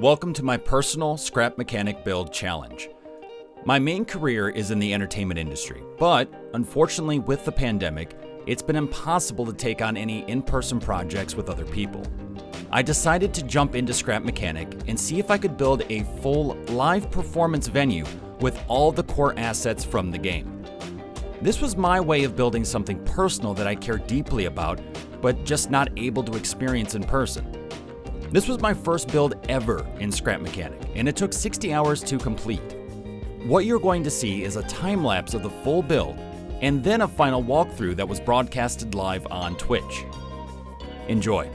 Welcome to my personal scrap mechanic build challenge. My main career is in the entertainment industry, but unfortunately with the pandemic, it's been impossible to take on any in-person projects with other people. I decided to jump into scrap mechanic and see if I could build a full live performance venue with all the core assets from the game. This was my way of building something personal that I care deeply about, but just not able to experience in person. This was my first build ever in scrap mechanic, and it took 60 hours to complete. What you're going to see is a time lapse of the full build, and then a final walkthrough that was broadcasted live on Twitch. Enjoy.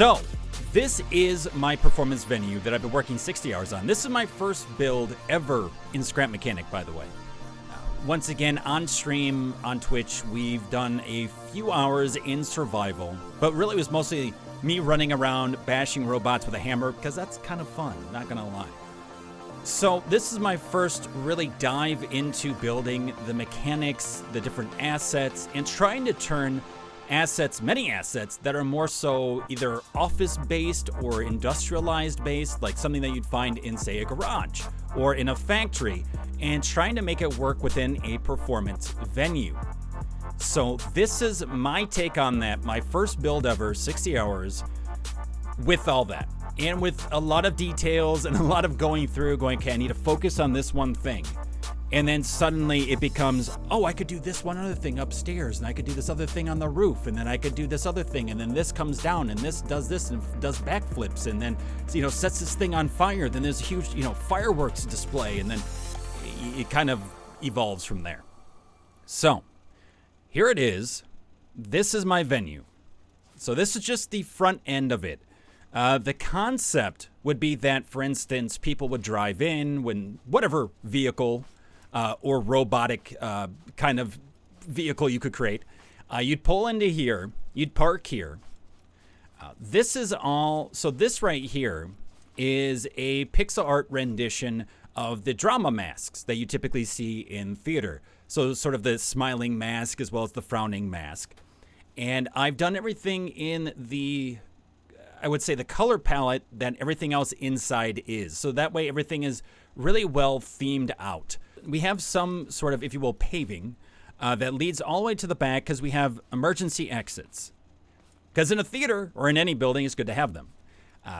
So, this is my performance venue that I've been working 60 hours on. This is my first build ever in Scrap Mechanic, by the way. Once again, on stream, on Twitch, we've done a few hours in survival, but really it was mostly me running around bashing robots with a hammer, because that's kind of fun, not gonna lie. So this is my first really dive into building the mechanics, the different assets, and trying to turn assets, many assets, that are more so either office-based or industrialized-based, like something that you'd find in, say, a garage or in a factory, and trying to make it work within a performance venue. So this is my take on that, my first build ever, 60 hours, with all that. And with a lot of details and a lot of going through, going, okay, I need to focus on this one thing. And then suddenly it becomes, oh, I could do this one other thing upstairs, and I could do this other thing on the roof, and then I could do this other thing, and then this comes down, and this and does backflips, and then, you know, sets this thing on fire. Then there's a huge, you know, fireworks display, and then it kind of evolves from there. So here it is. This is my venue. So this is just the front end of it. The concept would be that, for instance, people would drive in when whatever vehicle or robotic kind of vehicle you could create. You'd pull into here, you'd park here. This is all, so this right here is a pixel art rendition of the drama masks that you typically see in theater. So sort of the smiling mask as well as the frowning mask. And I've done everything in the, I would say, the color palette that everything else inside is. So that way everything is really well themed out. We have some sort of, if you will, paving that leads all the way to the back, because we have emergency exits. Because in a theater or in any building, it's good to have them.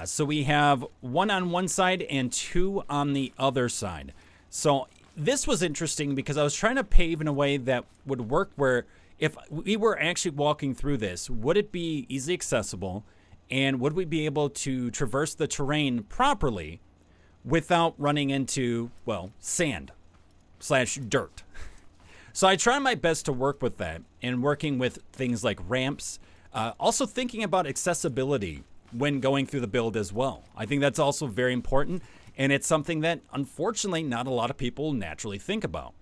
So we have one on one side and two on the other side. So this was interesting because I was trying to pave in a way that would work where if we were actually walking through this, would it be easily accessible, and would we be able to traverse the terrain properly without running into, well, sand/dirt. So I try my best to work with that, and working with things like ramps, also thinking about accessibility when going through the build as well. I think that's also very important, and it's something that unfortunately not a lot of people naturally think about.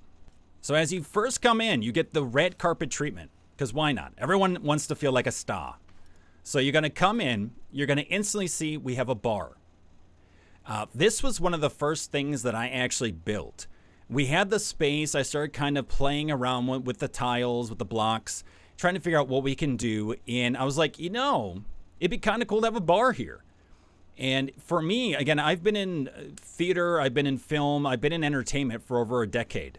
So as you first come in, you get the red carpet treatment, because why not? Everyone wants to feel like a star. So you're going to come in, you're going to instantly see we have a bar. This was one of the first things that I actually built. We had the space. I started kind of playing around with the tiles, with the blocks, trying to figure out what we can do. And I was like, you know, it'd be kind of cool to have a bar here. And for me, again, I've been in theater, I've been in film, I've been in entertainment for over a decade.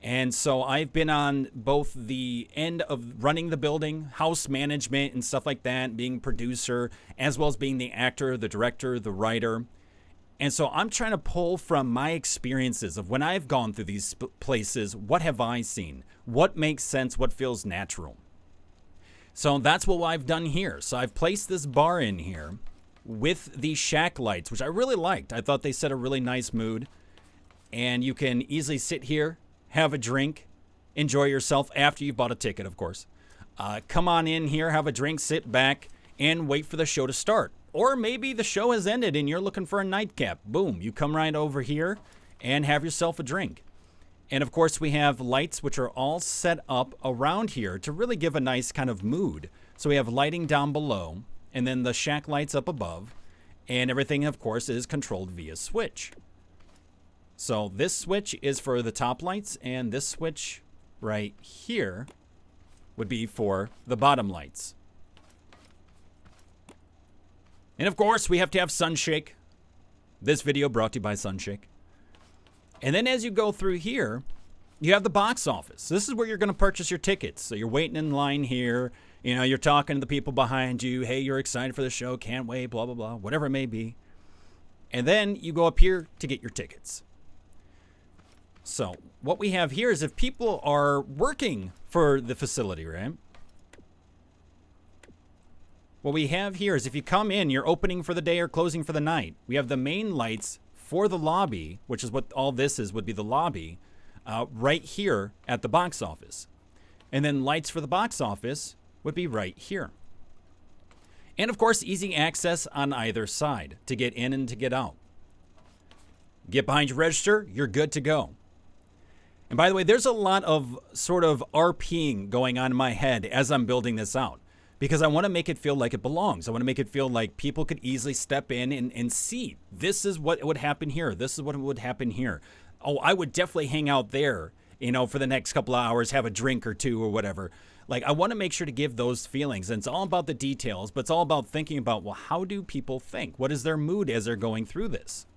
And so I've been on both the end of running the building, house management and stuff like that, being producer, as well as being the actor, the director, the writer. And so I'm trying to pull from my experiences of when I've gone through these places, what have I seen? What makes sense? What feels natural? So that's what I've done here. So I've placed this bar in here with the shack lights, which I really liked. I thought they set a really nice mood. And you can easily sit here, have a drink, enjoy yourself after you've bought a ticket, of course. Come on in here, have a drink, sit back, and wait for the show to start. Or maybe the show has ended and you're looking for a nightcap. Boom, you come right over here and have yourself a drink. And of course we have lights which are all set up around here to really give a nice kind of mood. So we have lighting down below, and then the shack lights up above, and everything of course is controlled via switch. So this switch is for the top lights, and this switch right here would be for the bottom lights. And of course, we have to have Sunshake. This video brought to you by Sunshake. And then as you go through here, you have the box office. This is where you're going to purchase your tickets. So you're waiting in line here. You know, you're talking to the people behind you. Hey, you're excited for the show. Can't wait, blah, blah, blah, whatever it may be. And then you go up here to get your tickets. So what we have here is if people are working for the facility, right? What we have here is if you come in, you're opening for the day or closing for the night. We have the main lights for the lobby, which is what all this is, would be the lobby, right here at the box office. And then lights for the box office would be right here. And of course, easy access on either side to get in and to get out. Get behind your register, you're good to go. And by the way, there's a lot of sort of RPing going on in my head as I'm building this out, because I want to make it feel like it belongs. I want to make it feel like people could easily step in and see, this is what would happen here. This is what would happen here. Oh, I would definitely hang out there, for the next couple of hours, have a drink or two or whatever. Like, I want to make sure to give those feelings. And it's all about the details, but it's all about thinking about, well, how do people think? What is their mood as they're going through this?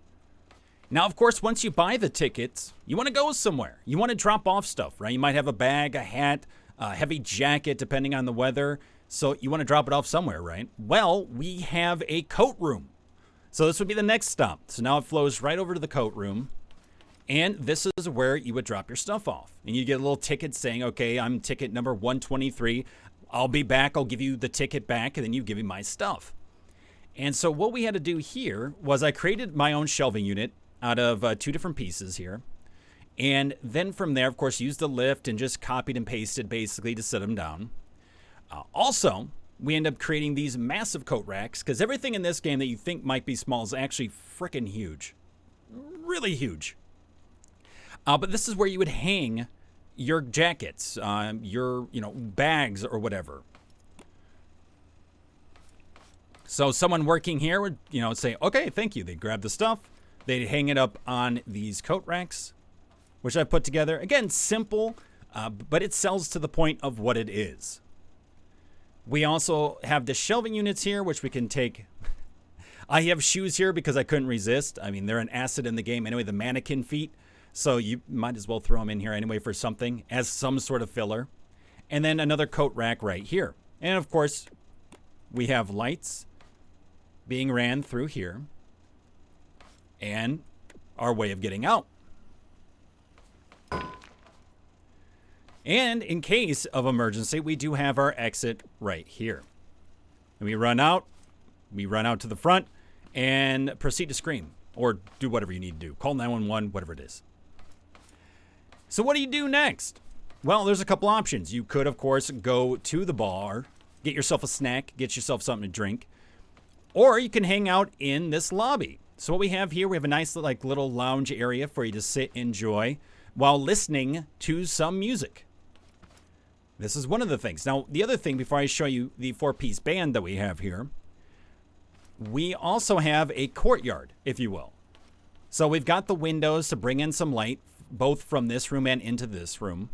Now, of course, once you buy the tickets, you want to go somewhere. You want to drop off stuff, right? You might have a bag, a hat, a heavy jacket, depending on the weather. So you want to drop it off somewhere, right? Well, we have a coat room. So this would be the next stop. So now it flows right over to the coat room. And this is where you would drop your stuff off. And you get a little ticket saying, okay, I'm ticket number 123. I'll be back. I'll give you the ticket back. And then you give me my stuff. And so what we had to do here was I created my own shelving unit out of 2 different pieces here. And then from there, of course, used the lift and just copied and pasted basically to set them down. Also, we end up creating these massive coat racks because everything in this game that you think might be small is actually freaking huge. Really huge. But this is where you would hang your jackets, your bags or whatever. So someone working here would say, okay, thank you. They'd grab the stuff. They'd hang it up on these coat racks, which I put together. Again, simple, but it sells to the point of what it is. We also have the shelving units here, which we can take. I have shoes here because I couldn't resist. I mean, they're an asset in the game anyway, the mannequin feet. So you might as well throw them in here anyway for something as some sort of filler. And then another coat rack right here. And of course, we have lights being ran through here. And our way of getting out. And in case of emergency, we do have our exit right here. And we run out to the front, and proceed to scream. Or do whatever you need to do. Call 911, whatever it is. So what do you do next? Well, there's a couple options. You could, of course, go to the bar, get yourself a snack, get yourself something to drink. Or you can hang out in this lobby. So what we have here, we have a nice little lounge area for you to sit, enjoy, while listening to some music. This is one of the things. Now, the other thing, before I show you the 4-piece band that we have here, we also have a courtyard, if you will. So we've got the windows to bring in some light, both from this room and into this room.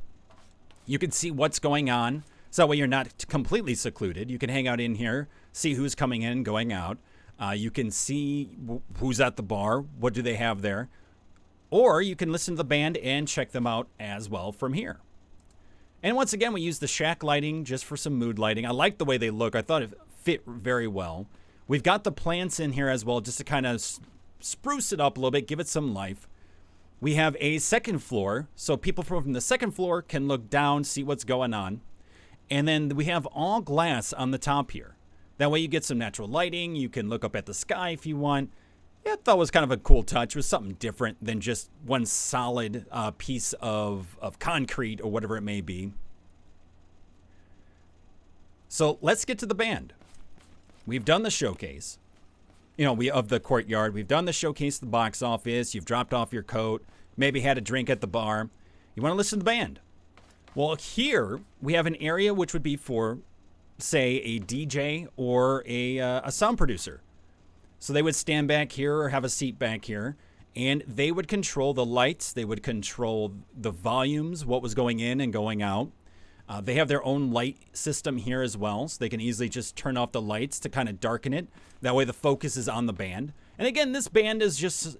You can see what's going on, so that way you're not completely secluded. You can hang out in here, see who's coming in and going out. You can see who's at the bar, what do they have there. Or you can listen to the band and check them out as well from here. And once again, we use the shack lighting just for some mood lighting. I like the way they look. I thought it fit very well. We've got the plants in here as well just to kind of spruce it up a little bit, give it some life. We have a second floor, so people from the second floor can look down, see what's going on. And then we have all glass on the top here. That way you get some natural lighting. You can look up at the sky if you want. Yeah, I thought it was kind of a cool touch. It was something different than just one solid piece of concrete or whatever it may be. So let's get to the band. We've done the showcase, of the courtyard. We've done the showcase of the box office. You've dropped off your coat, maybe had a drink at the bar. You want to listen to the band. Well, here we have an area which would be for, say, a DJ or a sound producer. So they would stand back here or have a seat back here, and they would control the lights. They would control the volumes, what was going in and going out. They have their own light system here as well, so they can easily just turn off the lights to kind of darken it. That way the focus is on the band. And again, this band is just,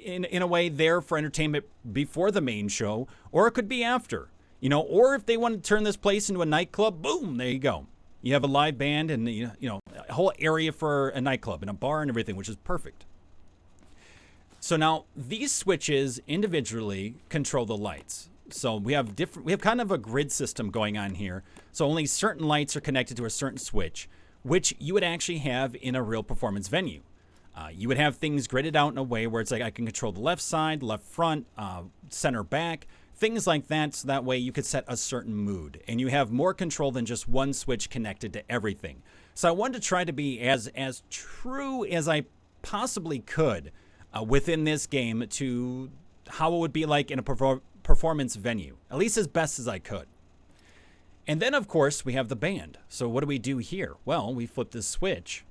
in a way, there for entertainment before the main show, or it could be after. Or if they want to turn this place into a nightclub, boom, there you go. You have a live band and, a whole area for a nightclub and a bar and everything, which is perfect. So now these switches individually control the lights. So we have kind of a grid system going on here. So only certain lights are connected to a certain switch, which you would actually have in a real performance venue. You would have things gridded out in a way where it's like I can control the left side, left front, center back, things like that. So that way you could set a certain mood and you have more control than just one switch connected to everything. So I wanted to try to be as true as I possibly could within this game to how it would be like in a performance venue, at least as best as I could. And then, of course, we have the band. So what do we do here? Well, we flip this switch.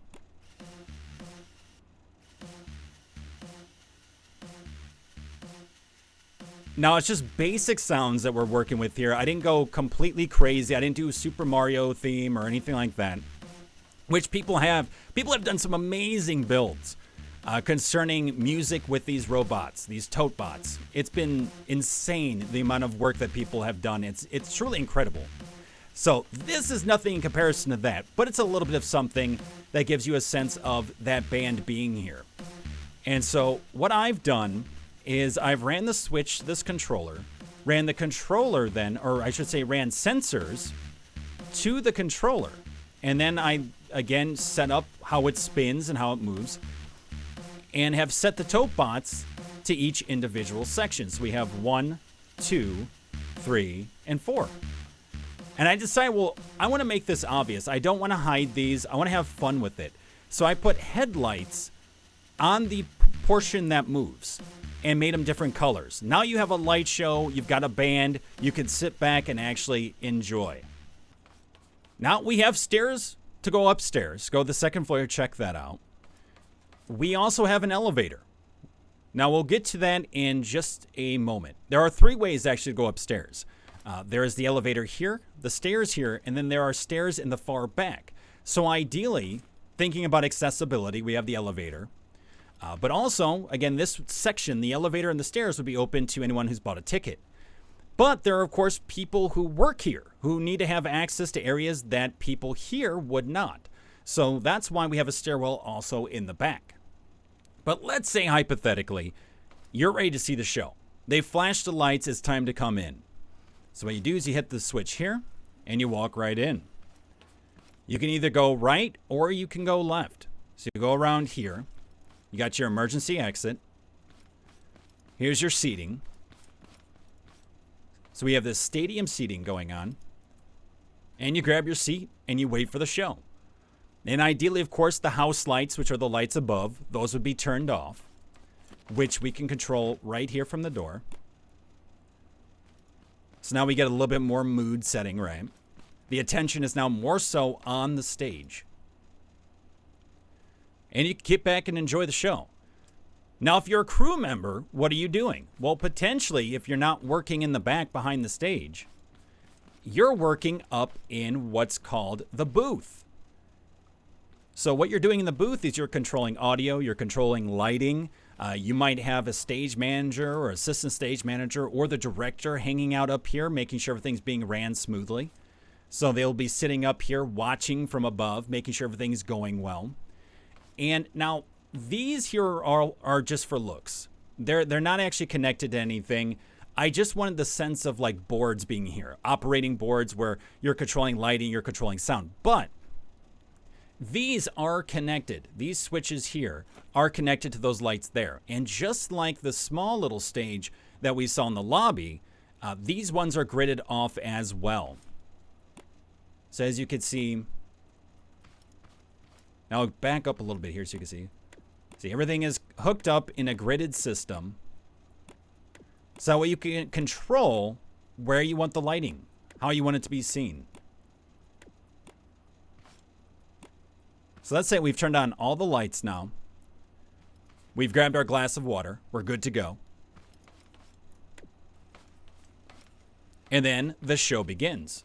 Now, it's just basic sounds that we're working with here. I didn't go completely crazy. I didn't do a Super Mario theme or anything like that, which people have. People have done some amazing builds concerning music with these robots, these tote bots. It's been insane, the amount of work that people have done. It's truly incredible. So this is nothing in comparison to that, but it's a little bit of something that gives you a sense of that band being here. And so what I've done is I've ran the switch, this controller, ran the controller then, or I should say ran sensors to the controller. And then I, again, set up how it spins and how it moves and have set the tote bots to each individual section. So we have 1, 2, 3, and 4. And I decided, well, I want to make this obvious. I don't want to hide these. I want to have fun with it. So I put headlights on the portion that moves and made them different colors. Now you have a light show, you've got a band, you can sit back and actually enjoy. Now we have stairs to go upstairs. Go to the second floor, check that out. We also have an elevator. Now we'll get to that in just a moment. There are 3 ways actually to go upstairs. There is the elevator here, the stairs here, and then there are stairs in the far back. So ideally, thinking about accessibility, we have the elevator. But also, again, this section, the elevator and the stairs, would be open to anyone who's bought a ticket. But there are, of course, people who work here who need to have access to areas that people here would not. So that's why we have a stairwell also in the back. But let's say, hypothetically, you're ready to see the show. They flash the lights, it's time to come in. So what you do is you hit the switch here, and you walk right in. You can either go right, or you can go left. So you go around here. You got your emergency exit. Here's your seating. So we have this stadium seating going on. And you grab your seat and you wait for the show. And ideally, of course, the house lights, which are the lights above, those would be turned off, which we can control right here from the door. So now we get a little bit more mood setting, right? The attention is now more so on the stage. And you can get back and enjoy the show. Now, if you're a crew member, what are you doing? Well, potentially, if you're not working in the back behind the stage, you're working up in what's called the booth. So what you're doing in the booth is you're controlling audio, you're controlling lighting. You might have a stage manager or assistant stage manager or the director hanging out up here, making sure everything's being ran smoothly. So they'll be sitting up here watching from above, making sure everything's going well. And now these here are just for looks. They're not actually connected to anything. I just wanted the sense of like boards being here, operating boards where you're controlling lighting, you're controlling sound. But these are connected. These switches here are connected to those lights there. And just like the small little stage that we saw in the lobby, these ones are gridded off as well. So as you can see, now I'll back up a little bit here so you can see. See, everything is hooked up in a gridded system. So that way you can control where you want the lighting, how you want it to be seen. So let's say we've turned on all the lights now. We've grabbed our glass of water. We're good to go. And then the show begins.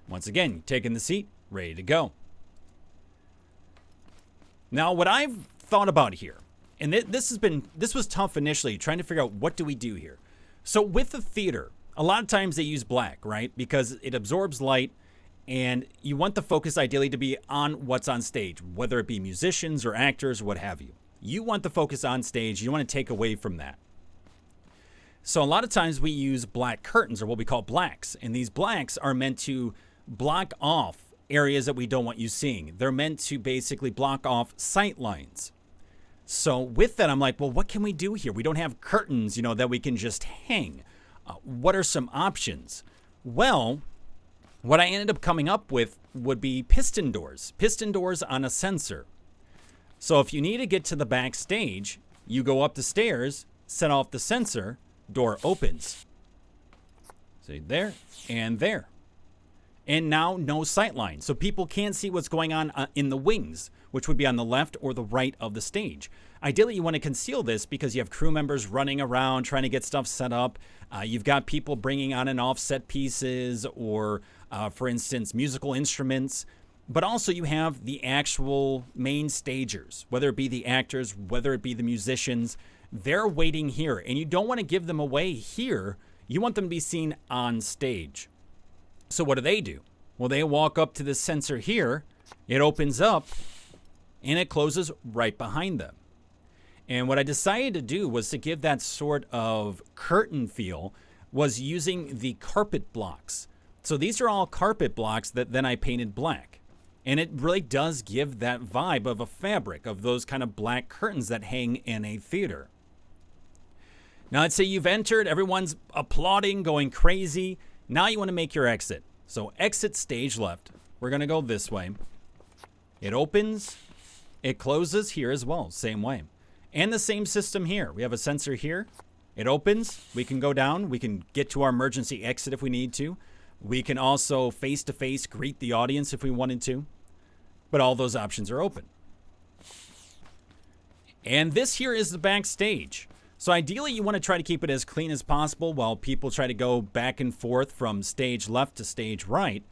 Once again, taking the seat, ready to go. Now, what I've thought about here, and this was tough initially, trying to figure out what do we do here. So with the theater, a lot of times they use black, right? Because it absorbs light, and you want the focus ideally to be on what's on stage, whether it be musicians or actors or what have you. You want the focus on stage. You don't want to take away from that. So a lot of times we use black curtains, or what we call blacks, and these blacks are meant to block off areas that we don't want you seeing. They're meant to basically block off sight lines. So with that, I'm like, well, what can we do here? We don't have curtains, that we can just hang. What are some options? Well, What I ended up coming up with would be piston doors on a sensor. So if you need to get to the backstage, you go up the stairs, set off the sensor, door opens. See, there and there. And now no sight line, so people can't see what's going on in the wings, which would be on the left or the right of the stage. Ideally, you want to conceal this because you have crew members running around trying to get stuff set up. You've got people bringing on and off set pieces or, for instance, musical instruments. But also you have the actual main stagers, whether it be the actors, whether it be the musicians. They're waiting here, and you don't want to give them away here. You want them to be seen on stage. So what do? Well, they walk up to the sensor here. It opens up, and it closes right behind them. And what I decided to do was to give that sort of curtain feel was using the carpet blocks. So these are all carpet blocks that then I painted black. And it really does give that vibe of a fabric, of those kind of black curtains that hang in a theater. Now, let's say you've entered, everyone's applauding, going crazy. Now you want to make your exit. So exit stage left. We're going to go this way. It opens. It closes here as well, same way. And the same system here. We have a sensor here. It opens. We can go down. We can get to our emergency exit if we need to. We can also face-to-face greet the audience if we wanted to. But all those options are open. And this here is the backstage. So ideally, you want to try to keep it as clean as possible while people try to go back and forth from stage left to stage right.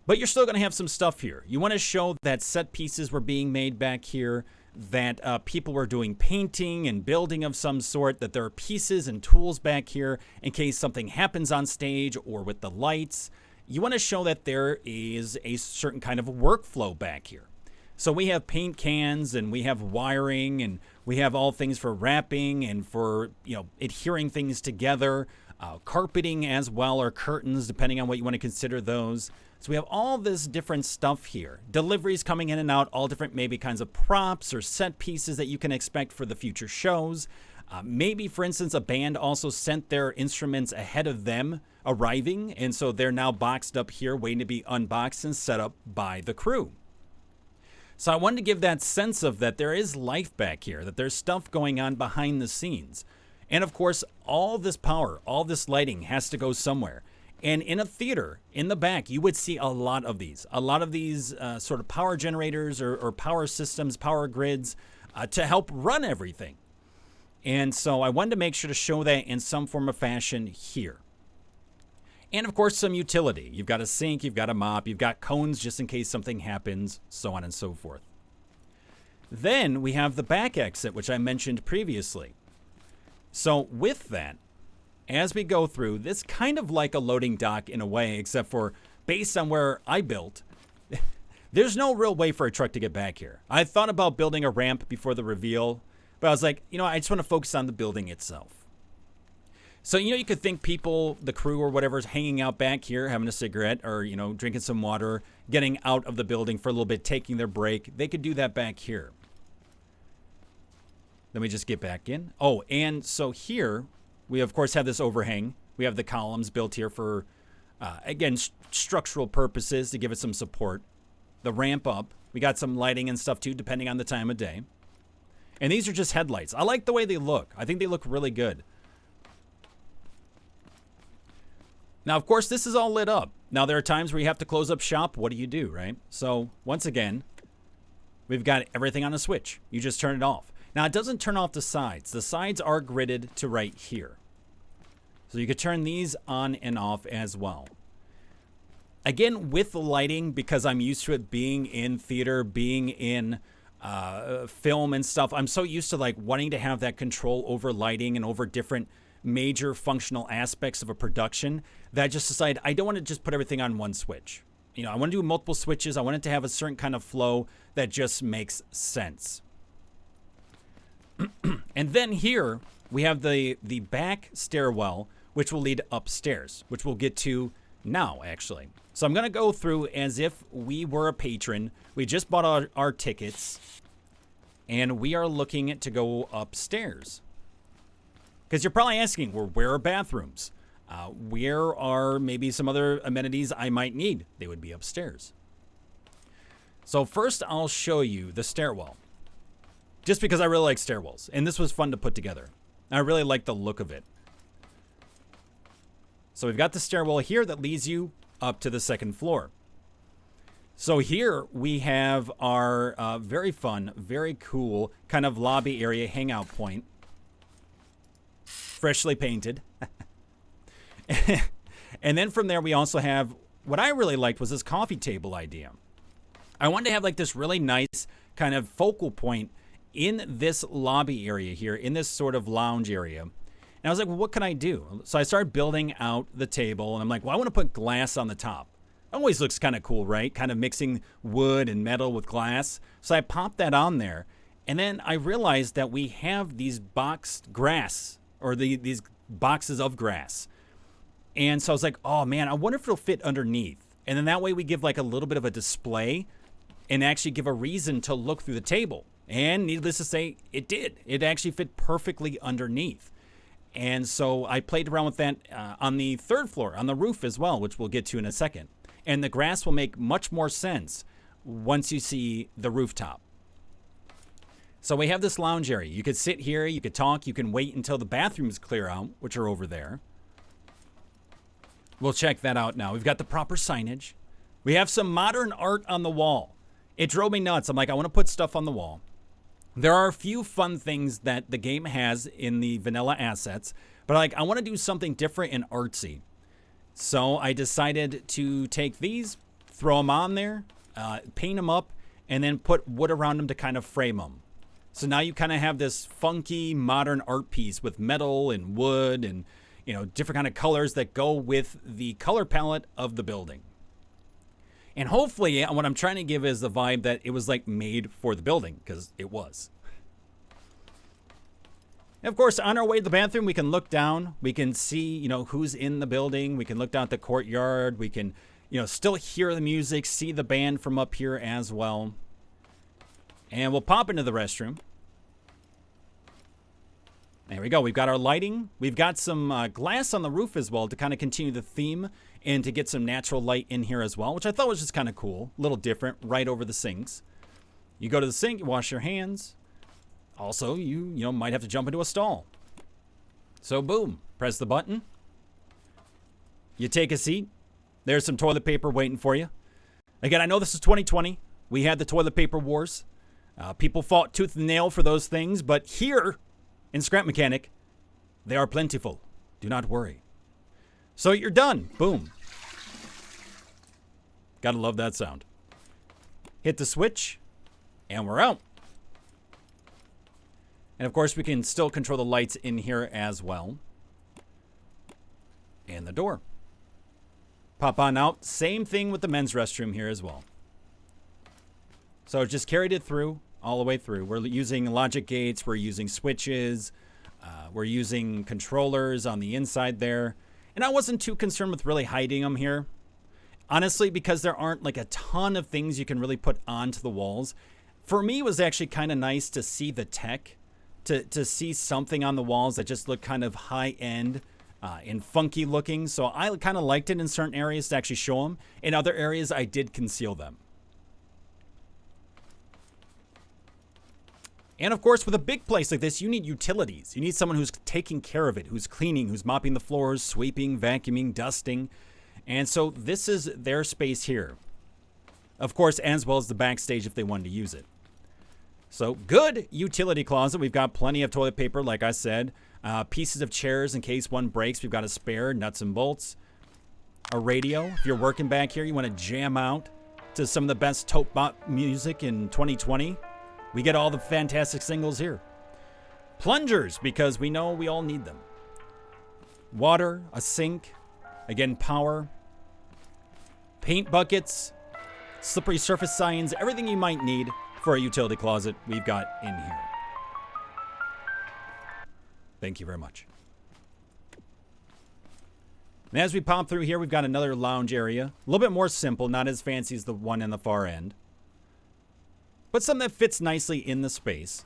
But you're still going to have some stuff here. You want to show that set pieces were being made back here, that people were doing painting and building of some sort, that there are pieces and tools back here in case something happens on stage or with the lights. You want to show that there is a certain kind of workflow back here. So we have paint cans and we have wiring and we have all things for wrapping and for, adhering things together, carpeting as well, or curtains, depending on what you want to consider those. So we have all this different stuff here. Deliveries coming in and out, all different maybe kinds of props or set pieces that you can expect for the future shows. Maybe, for instance, a band also sent their instruments ahead of them arriving, and so they're now boxed up here waiting to be unboxed and set up by the crew. So I wanted to give that sense of that there is life back here, that there's stuff going on behind the scenes. And of course, all this power, all this lighting has to go somewhere. And in a theater, in the back, you would see a lot of these sort of power generators or power systems, power grids to help run everything. And so I wanted to make sure to show that in some form of fashion here. And of course, some utility. You've got a sink, you've got a mop, you've got cones just in case something happens, so on and so forth. Then we have the back exit, which I mentioned previously. So with that, as we go through, this kind of like a loading dock in a way, except for based on where I built, there's no real way for a truck to get back here. I thought about building a ramp before the reveal, but I was like, I just want to focus on the building itself. So, you could think people, the crew or whatever, is hanging out back here, having a cigarette or, drinking some water, getting out of the building for a little bit, taking their break. They could do that back here. Let me just get back in. Oh, and so here, we of course have this overhang. We have the columns built here for, again, structural purposes to give it some support. The ramp up. We got some lighting and stuff too, depending on the time of day. And these are just headlights. I like the way they look. I think they look really good. Now, of course, this is all lit up. Now, there are times where you have to close up shop. What do you do, right? So, once again, we've got everything on a switch. You just turn it off. Now, it doesn't turn off the sides. The sides are gridded to right here. So you could turn these on and off as well. Again, with the lighting, because I'm used to it being in theater, being in film and stuff, I'm so used to wanting to have that control over lighting and over different major functional aspects of a production that I just decided I don't want to just put everything on one switch. I want to do multiple switches. I want it to have a certain kind of flow that just makes sense. And then here we have the back stairwell, which will lead upstairs, which we'll get to now, actually. So I'm going to go through as if we were a patron. We just bought our tickets, and we are looking to go upstairs. Because you're probably asking, well, where are bathrooms? Where are maybe some other amenities I might need? They would be upstairs. So first I'll show you the stairwell. Just because I really like stairwells. And this was fun to put together. I really like the look of it. So we've got the stairwell here that leads you up to the second floor. So here we have our very fun, very cool kind of lobby area hangout point. Freshly painted. And then from there we also have, what I really liked was this coffee table idea. I wanted to have like this really nice kind of focal point in this lobby area here, in this sort of lounge area. And I was like, well, what can I do? So I started building out the table, and I'm like, well, I want to put glass on the top. Always looks kind of cool, right? Kind of mixing wood and metal with glass. So I popped that on there. And then I realized that we have these boxed grass, or these boxes of grass. And so I was like, oh man, I wonder if it'll fit underneath. And then that way we give like a little bit of a display and actually give a reason to look through the table. And needless to say, it did. It actually fit perfectly underneath. And so I played around with that on the third floor, on the roof as well, which we'll get to in a second. And the grass will make much more sense once you see the rooftop. So we have this lounge area. You could sit here, you could talk, you can wait until the bathrooms clear out, which are over there. We'll check that out now. We've got the proper signage. We have some modern art on the wall. It drove me nuts. I'm like, I want to put stuff on the wall. There are a few fun things that the game has in the vanilla assets, but like I want to do something different and artsy. So I decided to take these, throw them on there, paint them up, and then put wood around them to kind of frame them. So now you kind of have this funky modern art piece with metal and wood and, you know, different kind of colors that go with the color palette of the building. And hopefully what I'm trying to give is the vibe that it was like made for the building, because it was. And of course, on our way to the bathroom, we can look down. We can see, you know, who's in the building. We can look down at the courtyard. We can, you know, still hear the music, see the band from up here as well. And we'll pop into the restroom. There we go. We've got our lighting. We've got some glass on the roof as well to kind of continue the theme and to get some natural light in here as well, which I thought was just kind of cool. A little different, right over the sinks. You go to the sink, you wash your hands. Also, you know, might have to jump into a stall. So boom, press the button. You take a seat. There's some toilet paper waiting for you. Again, I know this is 2020. We had the toilet paper wars. People fought tooth and nail for those things, but here in Scrap Mechanic, they are plentiful. Do not worry. So you're done. Boom. Gotta love that sound. Hit the switch, and we're out. And of course, we can still control the lights in here as well. And the door. Pop on out. Same thing with the men's restroom here as well. So just carried it through, all the way through. We're using logic gates. We're using switches. We're using controllers on the inside there. And I wasn't too concerned with really hiding them here. Honestly, because there aren't like a ton of things you can really put onto the walls. For me, it was actually kind of nice to see the tech. To see something on the walls that just looked kind of high-end and funky looking. So I kind of liked it in certain areas to actually show them. In other areas, I did conceal them. And of course, with a big place like this, you need utilities. You need someone who's taking care of it, who's cleaning, who's mopping the floors, sweeping, vacuuming, dusting. And so this is their space here. Of course, as well as the backstage if they wanted to use it. So good utility closet. We've got plenty of toilet paper, like I said. Pieces of chairs in case one breaks. We've got a spare, nuts and bolts. A radio. If you're working back here, you want to jam out to some of the best Tote Bot music in 2020. We get all the fantastic singles here. Plungers, because we know we all need them. Water, a sink, again, power. Paint buckets, slippery surface signs, everything you might need for a utility closet we've got in here. Thank you very much. And as we pop through here, we've got another lounge area. A little bit more simple, not as fancy as the one in the far end. But something that fits nicely in the space.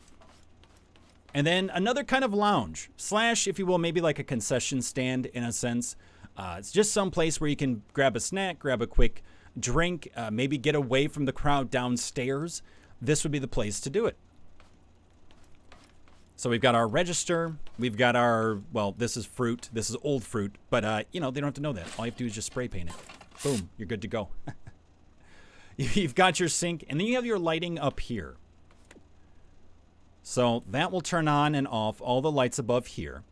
And then another kind of lounge, slash, if you will, maybe like a concession stand in a sense. It's just some place where you can grab a snack, grab a quick drink, maybe get away from the crowd downstairs. This would be the place to do it. So we've got our register. We've got our, well, this is fruit. This is old fruit. But, you know, they don't have to know that. All you have to do is just spray paint it. Boom, you're good to go. You've got your sink, and then you have your lighting up here. So that will turn on and off all the lights above here.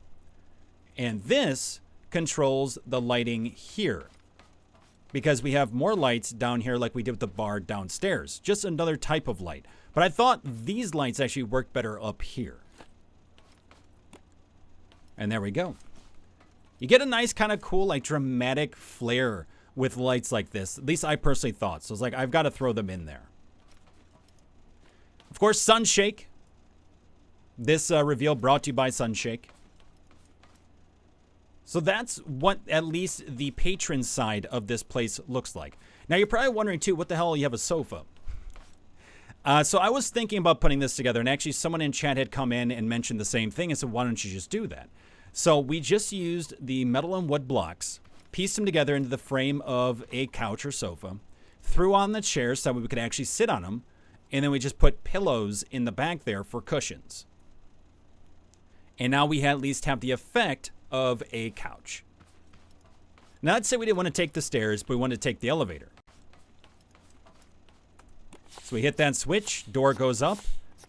And this controls the lighting here, because we have more lights down here like we did with the bar downstairs. Just another type of light. But I thought these lights actually worked better up here. And there we go. You get a nice kind of cool, like, dramatic flare with lights like this. At least I personally thought. So it's like, I've got to throw them in there. Of course, Sunshake. This reveal brought to you by Sunshake. So that's what at least the patron side of this place looks like. Now, you're probably wondering, too, what the hell, you have a sofa? So I was thinking about putting this together, and actually someone in chat had come in and mentioned the same thing and said, why don't you just do that? So we just used the metal and wood blocks, pieced them together into the frame of a couch or sofa, threw on the chairs so we could actually sit on them, and then we just put pillows in the back there for cushions. And now we at least have the effect of a couch. Now, let's say we didn't want to take the stairs, but we wanted to take the elevator. So we hit that switch, door goes up,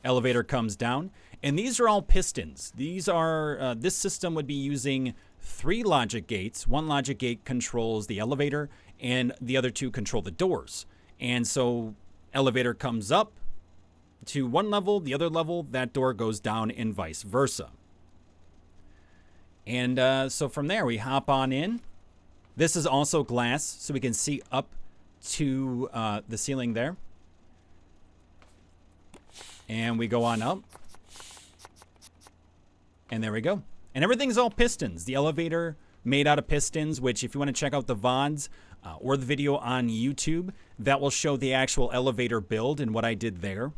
elevator comes down, and these are all pistons. These are, this system would be using 3 logic gates. 1 logic gate controls the elevator, and the other 2 control the doors. And so elevator comes up to one level, the other level, that door goes down, and vice versa. And so from there, we hop on in. This is also glass, so we can see up to the ceiling there. And we go on up. And there we go. And everything's all pistons. The elevator made out of pistons, which if you want to check out the VODs or the video on YouTube, that will show the actual elevator build and what I did there.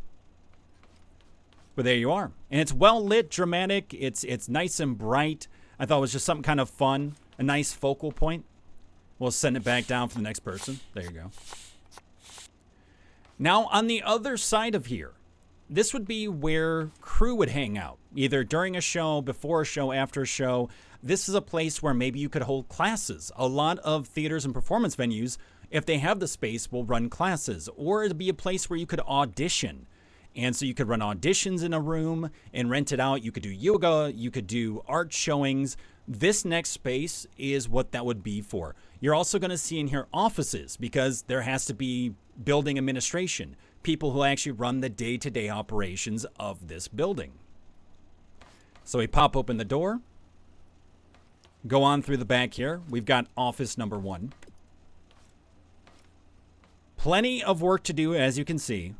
But there you are. And it's well lit, dramatic. It's nice and bright. I thought it was just something kind of fun, a nice focal point. We'll send it back down for the next person. There you go. Now, on the other side of here, this would be where crew would hang out, either during a show, before a show, after a show. This is a place where maybe you could hold classes. A lot of theaters and performance venues, if they have the space, will run classes. Or it'd be a place where you could audition. And so you could run auditions in a room and rent it out. You could do yoga. You could do art showings. This next space is what that would be for. You're also going to see in here offices, because there has to be building administration, people who actually run the day-to-day operations of this building. So we pop open the door, go on through the back here. We've got office number 1. Plenty of work to do, as you can see.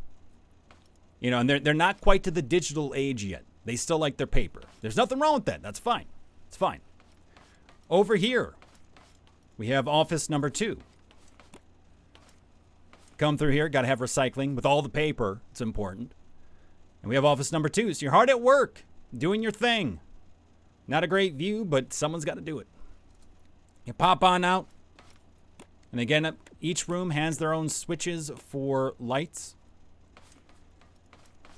You know, and they're not quite to the digital age yet. They still like their paper. There's nothing wrong with that. That's fine. It's fine. Over here, we have office number 2. Come through here, got to have recycling with all the paper. It's important. And we have office number 2. So you're hard at work, doing your thing. Not a great view, but someone's got to do it. You pop on out. And again, each room has their own switches for lights.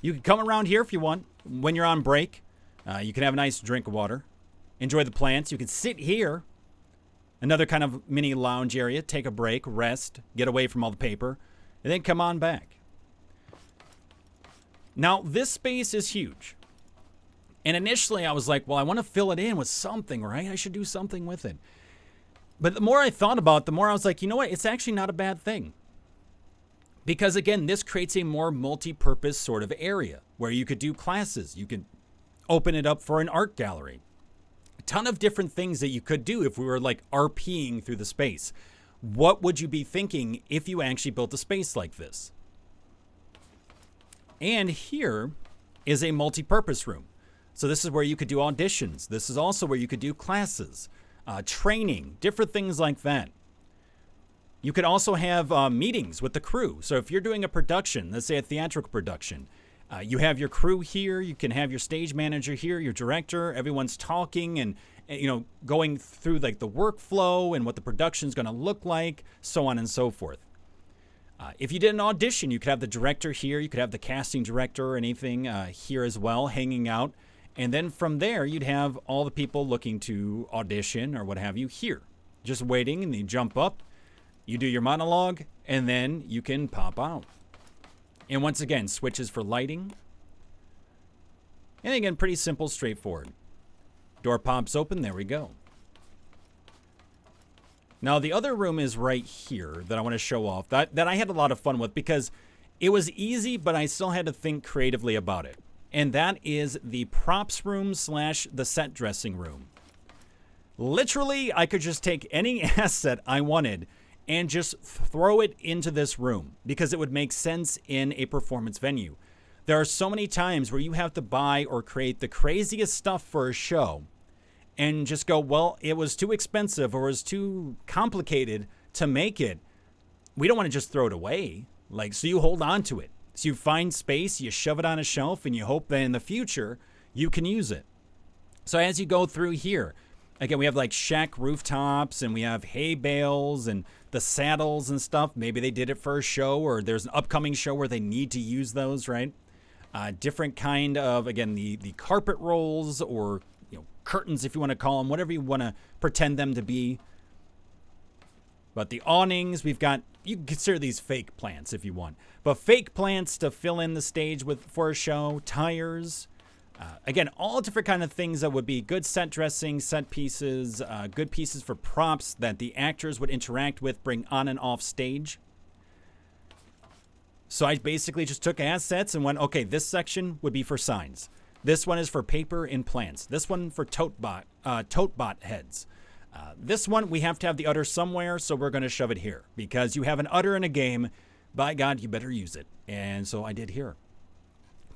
You can come around here if you want. When you're on break, you can have a nice drink of water. Enjoy the plants. You can sit here. Another kind of mini lounge area. Take a break, rest, get away from all the paper, and then come on back. Now, this space is huge. And initially I was like, well, I want to fill it in with something, right? I should do something with it. But the more I thought about it, the more I was like, you know what? It's actually not a bad thing. Because again, this creates a more multi-purpose sort of area where you could do classes. You could open it up for an art gallery. A ton of different things that you could do if we were like RPing through the space. What would you be thinking if you actually built a space like this? And here is a multi-purpose room. So this is where you could do auditions. This is also where you could do classes, training, different things like that. You could also have meetings with the crew. So if you're doing a production, let's say a theatrical production, You have your crew here. You can have your stage manager here, your director. Everyone's talking and going through like the workflow and what the production's going to look like, so on and so forth. If you did an audition, you could have the director here. You could have the casting director or anything here as well, hanging out. And then from there, you'd have all the people looking to audition or what have you here, just waiting, and you jump up, you do your monologue, and then you can pop out. And once again, switches for lighting. And again, pretty simple, straightforward. Door pops open, there we go. Now, the other room is right here that I want to show off, that I had a lot of fun with because it was easy, but I still had to think creatively about it. And that is the props room / the set dressing room. Literally, I could just take any asset I wanted and just throw it into this room because it would make sense in a performance venue. There are so many times where you have to buy or create the craziest stuff for a show and just go, well, it was too expensive or it was too complicated to make it. We don't want to just throw it away. So you hold on to it. So you find space, you shove it on a shelf, and you hope that in the future you can use it. So as you go through here, again, we have like shack rooftops and we have hay bales and the saddles and stuff. Maybe they did it for a show or there's an upcoming show where they need to use those, right? Different kind of, again, the carpet rolls or curtains, if you want to call them, whatever you want to pretend them to be. But the awnings, we've got, you can consider these fake plants if you want, but fake plants to fill in the stage for a show, tires. Again, all different kind of things that would be good set dressing, set pieces, good pieces for props that the actors would interact with, bring on and off stage. So I basically just took assets and went, okay, this section would be for signs. This one is for paper and plants. This one for tote bot heads. This one, we have to have the udder somewhere, so we're going to shove it here. Because you have an udder in a game, by God, you better use it. And so I did here.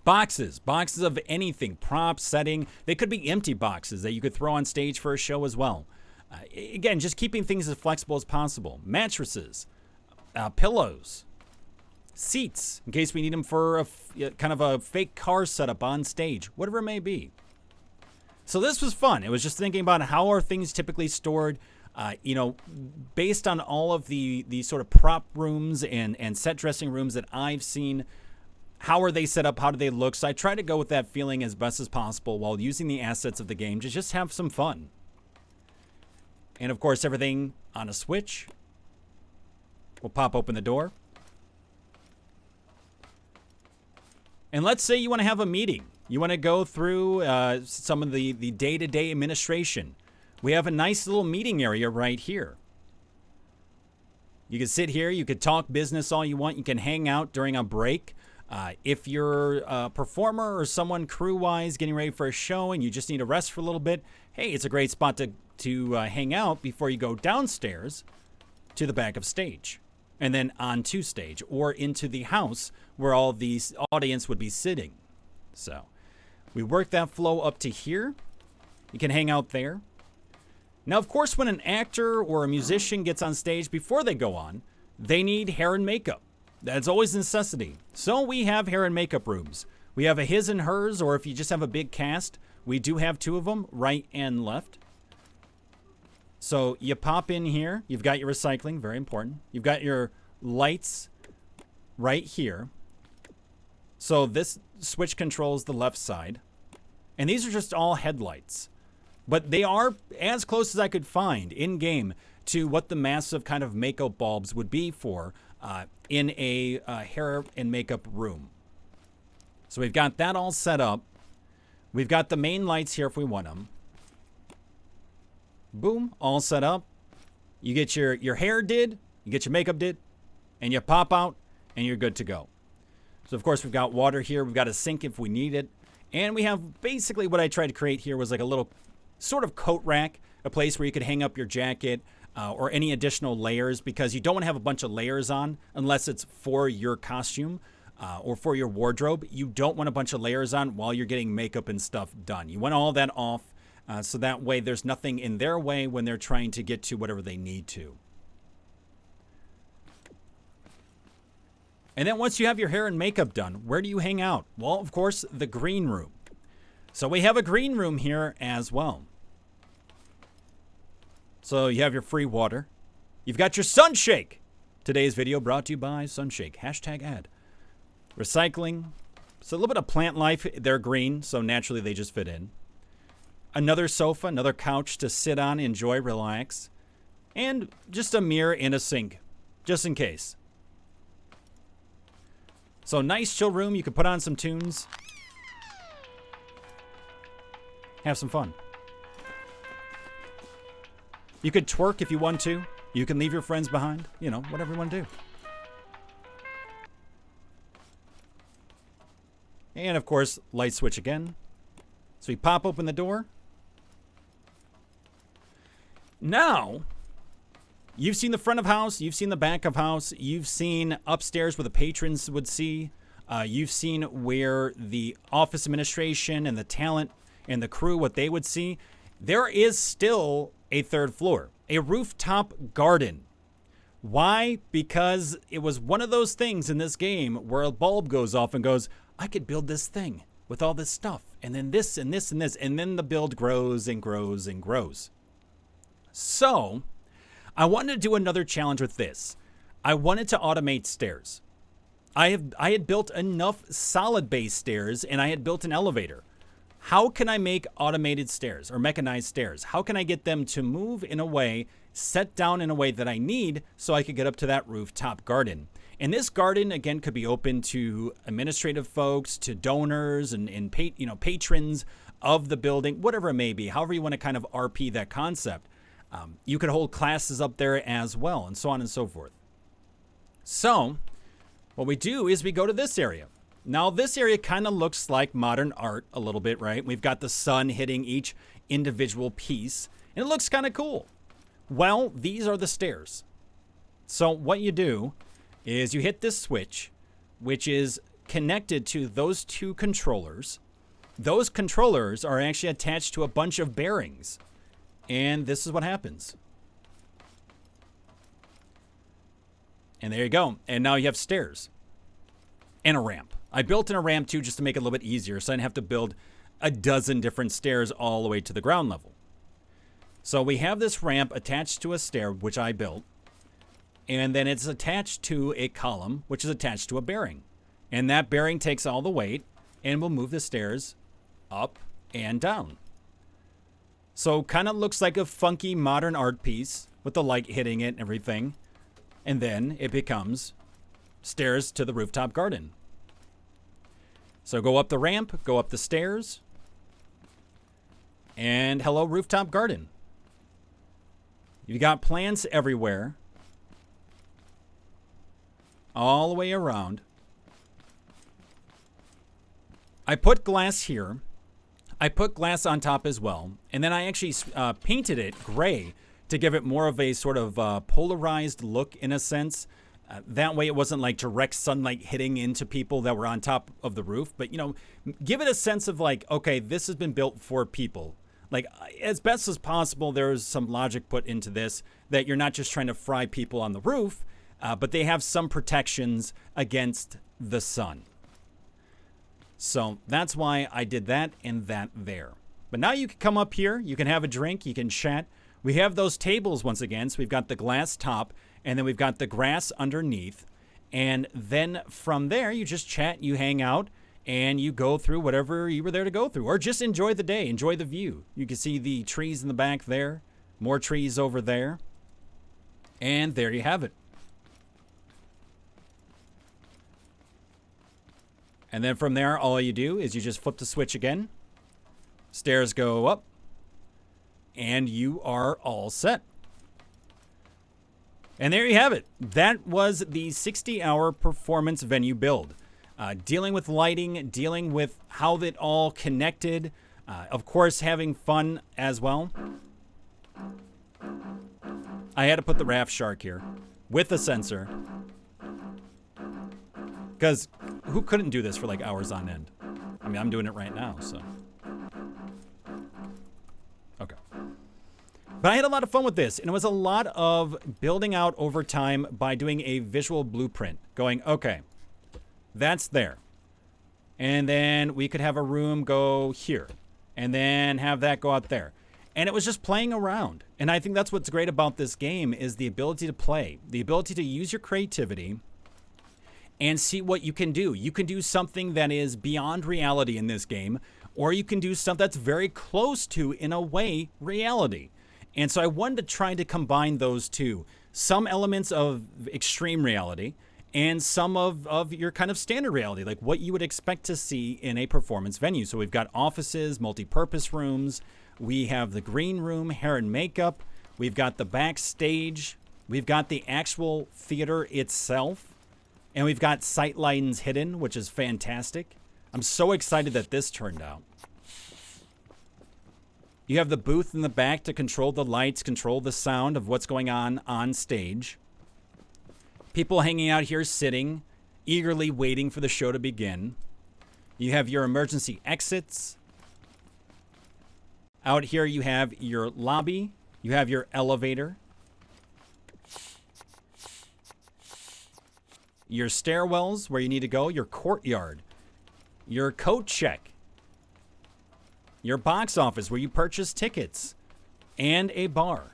Boxes of anything, props, setting. They could be empty boxes that you could throw on stage for a show as well. Again, just keeping things as flexible as possible. Mattresses, pillows, seats, in case we need them for a kind of a fake car setup on stage, whatever it may be. So this was fun. It was just thinking about how are things typically stored, based on all of the sort of prop rooms and set dressing rooms that I've seen. How are they set up? How do they look? So I try to go with that feeling as best as possible while using the assets of the game to just have some fun. And of course, everything on a switch. We'll pop open the door. And let's say you want to have a meeting. You want to go through some of the day-to-day administration. We have a nice little meeting area right here. You can sit here. You could talk business all you want. You can hang out during a break. If you're a performer or someone crew-wise getting ready for a show and you just need to rest for a little bit, hey, it's a great spot to hang out before you go downstairs to the back of stage and then onto stage or into the house where all the audience would be sitting. So we work that flow up to here. You can hang out there. Now, of course, when an actor or a musician gets on stage before they go on, they need hair and makeup. That's always a necessity. So we have hair and makeup rooms. We have a his and hers, or if you just have a big cast, we do have two of them, right and left. So you pop in here. You've got your recycling, very important. You've got your lights right here. So this switch controls the left side. And these are just all headlights. But they are as close as I could find in-game to what the massive kind of makeup bulbs would be for in a hair and makeup room. So we've got that all set up. We've got the main lights here if we want them. Boom, all set up. You get your hair did, you get your makeup did, and you pop out, and you're good to go. So, of course, we've got water here. We've got a sink if we need it. And we have basically what I tried to create here was like a little sort of coat rack, a place where you could hang up your jacket or any additional layers because you don't want to have a bunch of layers on unless it's for your costume or for your wardrobe. You don't want a bunch of layers on while you're getting makeup and stuff done. You want all that off so that way there's nothing in their way when they're trying to get to whatever they need to. And then once you have your hair and makeup done, where do you hang out? Well, of course, the green room. So we have a green room here as well. So you have your free water. You've got your Sunshake. Today's video brought to you by Sunshake. Hashtag ad. Recycling. So a little bit of plant life. They're green, so naturally they just fit in. Another sofa, another couch to sit on, enjoy, relax. And just a mirror and a sink, just in case. So nice chill room. You can put on some tunes. Have some fun. You could twerk if you want to. You can leave your friends behind. You know, whatever you want to do. And of course, light switch again. So we pop open the door. Now, you've seen the front of house. You've seen the back of house. You've seen upstairs where the patrons would see. You've seen where the office administration and the talent and the crew, what they would see. There is still a third floor, a rooftop garden. Why? Because it was one of those things in this game where a bulb goes off and goes, I could build this thing with all this stuff, and then this and this and this, and then the build grows and grows and grows. So I wanted to do another challenge with this. I wanted to automate stairs. I had built enough solid base stairs, and I had built an elevator. How can I make automated stairs or mechanized stairs? How can I get them to move in a way, set down in a way that I need so I could get up to that rooftop garden? And this garden, again, could be open to administrative folks, to donors and patrons of the building, whatever it may be, however you want to kind of RP that concept. You could hold classes up there as well, and so on and so forth. So what we do is we go to this area. Now, this area kind of looks like modern art a little bit, right? We've got the sun hitting each individual piece, and it looks kind of cool. Well, these are the stairs. So what you do is you hit this switch, which is connected to those two controllers. Those controllers are actually attached to a bunch of bearings. And this is what happens. And there you go. And now you have stairs and a ramp. I built in a ramp too just to make it a little bit easier so I didn't have to build a dozen different stairs all the way to the ground level. So we have this ramp attached to a stair, which I built. And then it's attached to a column, which is attached to a bearing. And that bearing takes all the weight and will move the stairs up and down. So kind of looks like a funky modern art piece with the light hitting it and everything. And then it becomes stairs to the rooftop garden. So go up the ramp, go up the stairs, and hello, rooftop garden. You got plants everywhere, all the way around. I put glass here. I put glass on top as well, and then I actually painted it gray to give it more of a sort of polarized look in a sense. That way it wasn't like direct sunlight hitting into people that were on top of the roof, but, you know, give it a sense of like, okay, this has been built for people. Like, as best as possible, there's some logic put into this that you're not just trying to fry people on the roof, but they have some protections against the sun. So that's why I did that and that there. But now you can come up here, you can have a drink, you can chat. We have those tables once again, so we've got the glass top, and then we've got the grass underneath. And then from there, you just chat, you hang out, and you go through whatever you were there to go through. Or just enjoy the day, enjoy the view. You can see the trees in the back there, more trees over there. And there you have it. And then from there, all you do is you just flip the switch again. Stairs go up. And you are all set. And there you have it. That was the 60-hour performance venue build. Dealing with lighting, dealing with how it all connected. Of course, having fun as well. I had to put the raft shark here with a sensor. Because who couldn't do this for like hours on end? I mean, I'm doing it right now, so. Okay. But I had a lot of fun with this, and it was a lot of building out over time by doing a visual blueprint. Going, okay, That's there. And then we could have a room go here. And then have that go out there. And it was just playing around. And I think that's what's great about this game is the ability to play. The ability to use your creativity and see what you can do. You can do something that is beyond reality in this game, or you can do stuff that's very close to, in a way, reality. And so I wanted to try to combine those two. Some elements of extreme reality and some of your kind of standard reality, like what you would expect to see in a performance venue. So we've got offices, multi-purpose rooms. We have the green room, hair and makeup. We've got the backstage. We've got the actual theater itself. And we've got sight lines hidden, which is fantastic. I'm so excited that this turned out. You have the booth in the back to control the lights, control the sound of what's going on stage. People hanging out here sitting, eagerly waiting for the show to begin. You have your emergency exits. Out here you have your lobby. You have your elevator. Your stairwells where you need to go. Your courtyard. Your coat check. Your box office where you purchase tickets. And a bar.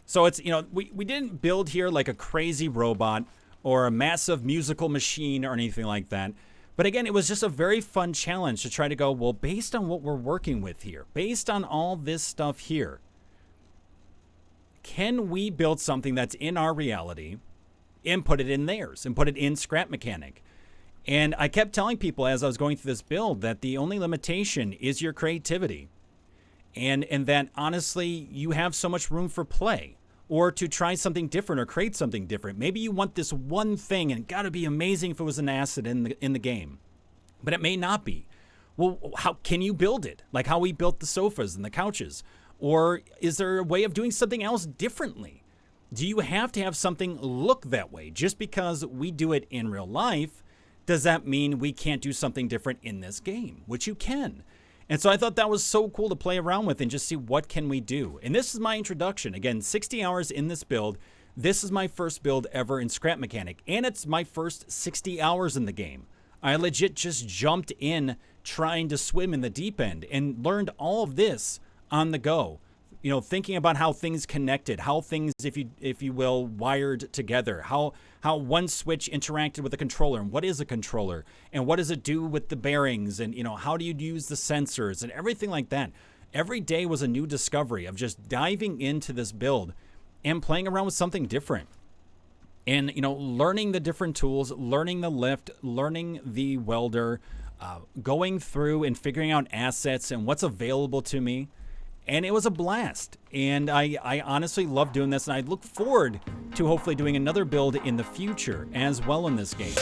So it's, we didn't build here like a crazy robot or a massive musical machine or anything like that. But again, it was just a very fun challenge to try to go, well, based on what we're working with here, based on all this stuff here, can we build something that's in our reality and put it in theirs and put it in Scrap Mechanic? And I kept telling people as I was going through this build that the only limitation is your creativity. And that honestly, you have so much room for play. Or to try something different or create something different. Maybe you want this one thing and it got to be amazing if it was an asset in the game. But it may not be. Well, how can you build it? Like how we built the sofas and the couches. Or is there a way of doing something else differently? Do you have to have something look that way? Just because we do it in real life, does that mean we can't do something different in this game? Which you can. And so I thought that was so cool to play around with and just see what can we do. And this is my introduction. Again, 60 hours in this build. This is my first build ever in Scrap Mechanic. And it's my first 60 hours in the game. I legit just jumped in trying to swim in the deep end and learned all of this on the go. Thinking about how things connected, how things, if you will, wired together, how one switch interacted with a controller, and what is a controller, and what does it do with the bearings, and how do you use the sensors, and everything like that. Every day was a new discovery of just diving into this build and playing around with something different. And, learning the different tools, learning the lift, learning the welder, going through and figuring out assets and what's available to me. And it was a blast. And I honestly love doing this. And I look forward to hopefully doing another build in the future as well in this game.